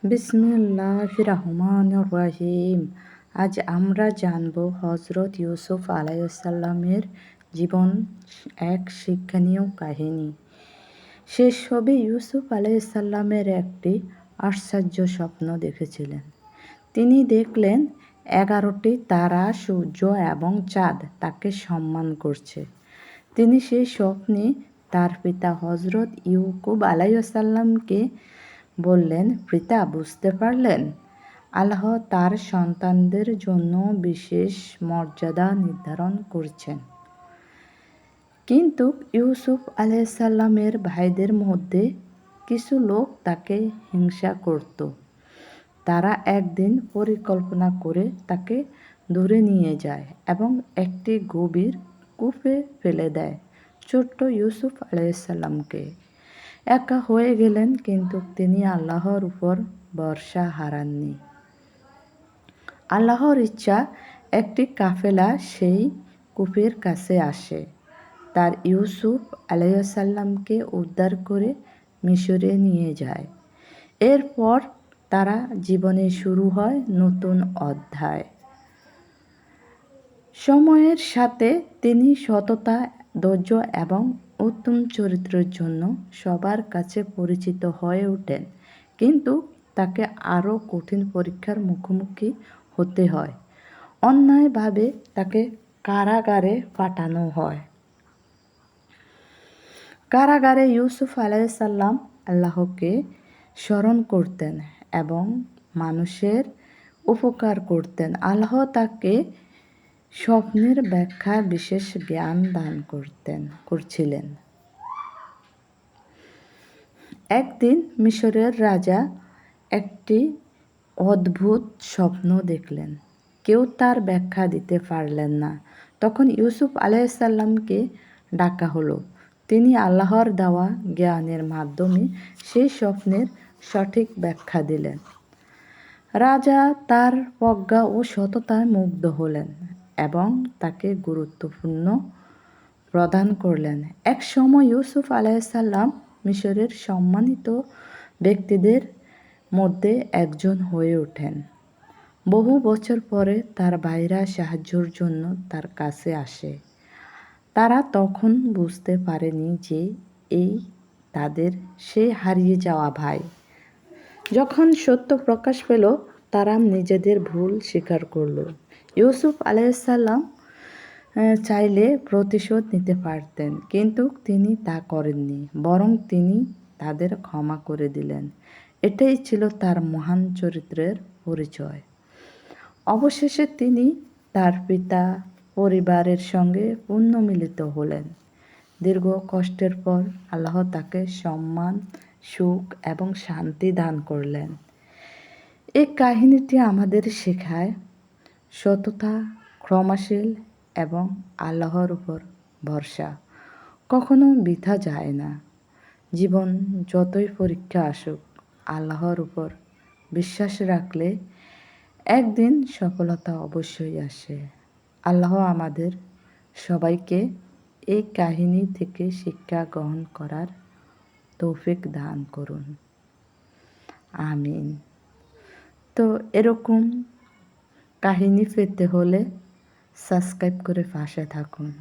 বিসমিল্লাহির রহমানির রহিম। আজ আমরা জানব হজরত ইউসুফ আলাইহিসসালামের জীবন এক শিক্ষণীয় কাহিনী। শেষ হবে ইউসুফ আলাইহিসসালামের একটি আশ্চর্য স্বপ্ন দেখেছিলেন। তিনি দেখলেন 11টি তারা, সূর্য এবং চাঁদ তাকে সম্মান করছে। তিনি সেই স্বপ্নে তার পিতা হজরত ইয়াকুব আলাইহিসসালামকে বললেন, পিতা, বুঝতে পারলেন? আল্লাহ তার সন্তানদের জন্য বিশেষ মর্যাদা নির্ধারণ করছেন। কিন্তু ইউসুফ আলাইহিসসালামের ভাইদের মধ্যে কিছু লোক তাকে হিংসা করত। তারা একদিন পরিকল্পনা করে তাকে ধরে নিয়ে যায় এবং একটি গভীর কূপে ফেলে দেয়। ছোট্ট ইউসুফ আলাইহিসসালামকে একা হয়ে গেলেন, কিন্তু তিনি আল্লাহর উপর ভরসা হারাননি। আল্লাহর ইচ্ছা, একটি কাফেলা সেই কূপের কাছে আসে। তার ইউসুফ আলাইহিসসালামকে উদ্ধার করে মিশরে নিয়ে যায়। এরপর তারা জীবনে শুরু হয় নতুন অধ্যায়। সময়ের সাথে তিনি সততা, ধৈর্য এবং উত্তম চরিত্রের জন্য সবার কাছে পরিচিত হয়ে ওঠেন। কিন্তু তাকে আরও কঠিন পরীক্ষার মুখোমুখি হতে হয়। অন্যায়ভাবে তাকে কারাগারে পাঠানো হয়। কারাগারে ইউসুফ আলাইহিসসালাম আল্লাহকে স্মরণ করতেন এবং মানুষের উপকার করতেন। আল্লাহ তাকে স্বপ্নের ব্যাখ্যার বিশেষ জ্ঞান দান করছিলেন। একদিন মিশরের রাজা একটি অদ্ভুত স্বপ্ন দেখলেন। কেউ তার ব্যাখ্যা দিতে পারলেন না। তখন ইউসুফ আলাইহিসসালামকে ডাকা হলো। তিনি আল্লাহর দেওয়া জ্ঞানের মাধ্যমে সেই স্বপ্নের সঠিক ব্যাখ্যা দিলেন। রাজা তার প্রজ্ঞা ও সততায় মুগ্ধ হলেন এবং তাকে গুরুত্বপূর্ণ প্রদান করলেন। এক সময় ইউসুফ আলাইহিসসালাম মিশরের সম্মানিত ব্যক্তিদের মধ্যে একজন হয়ে ওঠেন। বহু বছর পরে তার ভাইরা সাহায্যের জন্য তার কাছে আসে। তারা তখন বুঝতে পারেনি যে এই তাদের সেই হারিয়ে যাওয়া ভাই। যখন সত্য প্রকাশ পেল, তারা নিজেদের ভুল স্বীকার করল। ইউসুফ আলাইহিসসালাম চাইলে প্রতিশোধ নিতে পারতেন, কিন্তু তিনি তা করেননি। বরং তিনি তাদের ক্ষমা করে দিলেন। এটাই ছিল তার মহান চরিত্রের পরিচয়। অবশেষে তিনি তার পিতা পরিবারের সঙ্গে পুনর্মিলিত হলেন। দীর্ঘ কষ্টের পর আল্লাহ তাকে সম্মান, সুখ এবং শান্তি দান করলেন। এই কাহিনীটি আমাদের শেখায় সততা, ক্ষমাশীল এবং আল্লাহর উপর ভরসা কখনো বৃথা যায় না। জীবন যতই পরীক্ষা আসুক, আল্লাহর উপর বিশ্বাস রাখলে একদিন সফলতা অবশ্যই আসে। আল্লাহ আমাদের সবাইকে এই কাহিনী থেকে শিক্ষা গ্রহণ করার তৌফিক দান করুন। আমিন। তো এরকম কাহিনী পেতে হলে সাবস্ক্রাইব করে পাশে থাকুন।